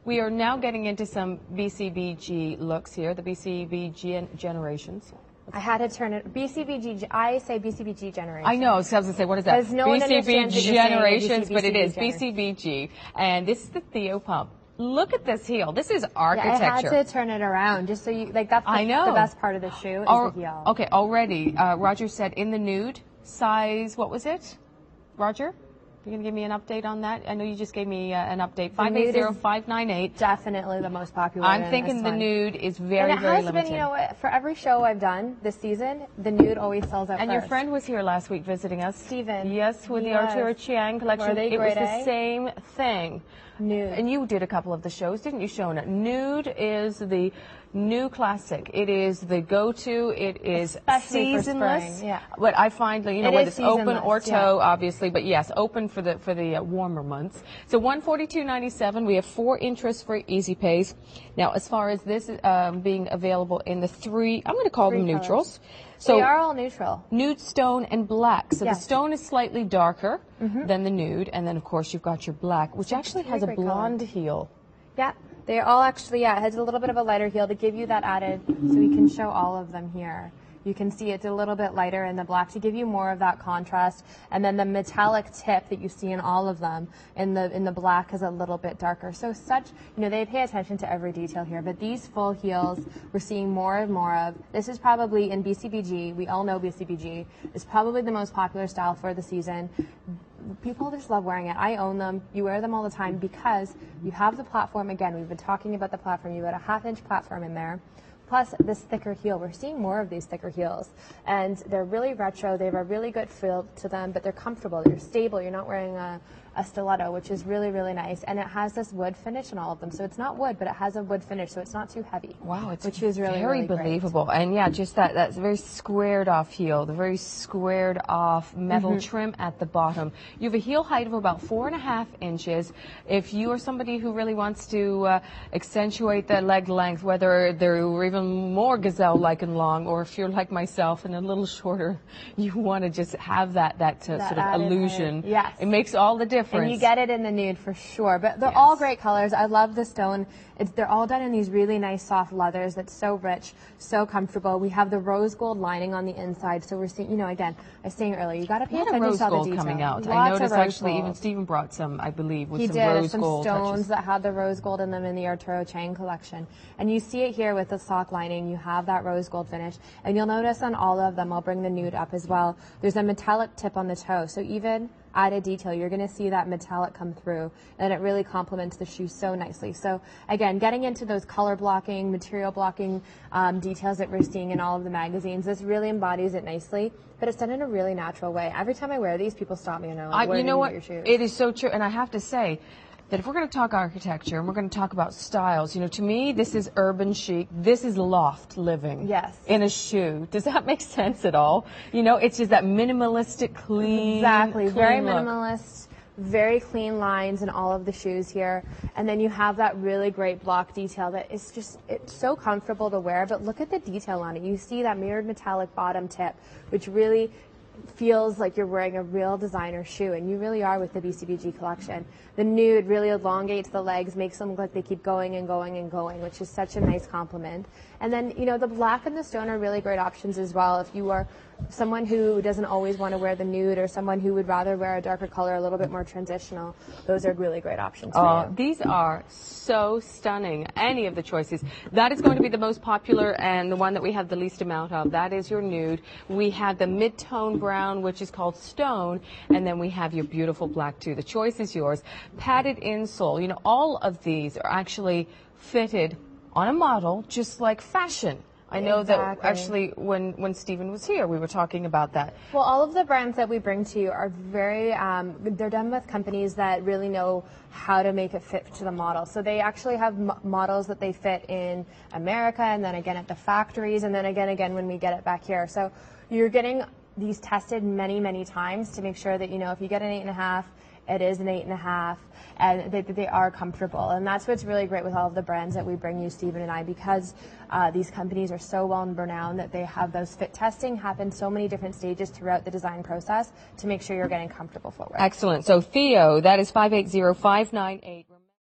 We are now getting into some BCBG looks here, the BCBG generations. I had to turn it, BCBG, I say BCBG Generation. I know, so I was going to say, what is that? Because no one understands BCBGenerations, but it is BCBG. BCBG. And this is the Theo pump. Look at this heel. This is architecture. Yeah, I had to turn it around just so you, like, that's the best part of the shoe is the heel. Okay, already, Roger said in the nude, size, what was it? Roger? You're going to give me an update on that? I know you just gave me an update. 580-598. Definitely the most popular. I'm thinking the nude is very, very limited. Been, you know what, for every show I've done this season, the nude always sells out And first. your friend was here last week visiting us. Steven. Yes, with the Arturo Chiang collection. It was the same thing. Nude. And you did a couple of the shows, didn't you, Shona? Nude is the new classic. It is the go-to. It is especially seasonless. For spring. Yeah. But I find, you know, whether it's open or toe, obviously, but yes, open for the warmer months. So $142.97. We have 4 interests for Easy Pays. Now, as far as this being available in the 3, I'm going to call them neutrals. So they are all neutral. Nude, stone, and black. So the stone is slightly darker than the nude, and then of course you've got your black, which actually has a blonde heel. Yeah, they all actually, it has a little bit of a lighter heel to give you that added, so we can show all of them here. You can see it's a little bit lighter in the black to give you more of that contrast, and then the metallic tip that you see in all of them in the black is a little bit darker. So they pay attention to every detail here. But these full heels, we're seeing more and more of. This is probably in BCBG. We all know BCBG is probably the most popular style for the season. People just love wearing it. I own them. You wear them all the time because you have the platform. Again, we've been talking about the platform. You've got a 1/2-inch platform in there. Plus this thicker heel. We're seeing more of these thicker heels. And they're really retro. They have a really good feel to them, but they're comfortable. They're stable. You're not wearing a stiletto, which is really, really nice. And it has this wood finish in all of them. So it's not wood, but it has a wood finish, so it's not too heavy. Wow, it's which is really, very really believable. And yeah, just that very squared off heel, the very squared off metal trim at the bottom. You have a heel height of about 4.5 inches. If you are somebody who really wants to accentuate the leg length, whether they're even more gazelle-like and long, or if you're like myself and a little shorter, you want to just have that sort of illusion. Height. Yes. It makes all the difference. And you get it in the nude for sure. But they're all great colors. I love the stone. They're all done in these really nice soft leathers that's so rich, so comfortable. We have the rose gold lining on the inside. So we're seeing, again, I was saying earlier, you got to pay attention to all the detail. Rose gold coming out. I noticed actually even Stephen brought some, I believe, with some rose gold touches. Stones that had the rose gold in them in the Arturo Chiang collection. And you see it here with the sock lining. You have that rose gold finish. And you'll notice on all of them, I'll bring the nude up as well, there's a metallic tip on the toe. So even added detail, you're going to see that metallic come through, and it really complements the shoe so nicely. So again, getting into those color blocking, material blocking details that we're seeing in all of the magazines, this really embodies it nicely, but it's done in a really natural way. Every time I wear these, people stop me and are like, you know what? Your shoes? It is so true, and I have to say that if we're going to talk architecture and we're going to talk about styles, to me, this is urban chic. This is loft living. Yes. In a shoe. Does that make sense at all? It's just that minimalistic, clean. Exactly. Very look. minimalist, very clean lines in all of the shoes here. And then you have that really great block detail that is just, it's so comfortable to wear, but look at the detail on it. You see that mirrored metallic bottom tip, which really feels like you're wearing a real designer shoe, and you really are with the BCBG collection. The nude really elongates the legs, makes them look like they keep going and going and going, which is such a nice compliment. And then, the black and the stone are really great options as well. If you are someone who doesn't always want to wear the nude, or someone who would rather wear a darker color, a little bit more transitional, those are really great options for you. These are so stunning, any of the choices. That is going to be the most popular and the one that we have the least amount of. That is your nude. We have the mid-tone brown, which is called stone, and then we have your beautiful black too. The choice is yours. Padded insole. All of these are actually fitted on a model, just like fashion. I know that actually when Stephen was here, we were talking about that. Well, all of the brands that we bring to you are very, they're done with companies that really know how to make it fit to the model. So they actually have models that they fit in America, and then again at the factories, and then again when we get it back here. So you're getting these tested many, many times to make sure that, if you get an 8.5, it is an 8.5, and they are comfortable. And that's what's really great with all of the brands that we bring you, Stephen and I, because these companies are so well renowned that they have those fit testing happen so many different stages throughout the design process to make sure you're getting comfortable footwear. Excellent. So Theo, that is 580-598.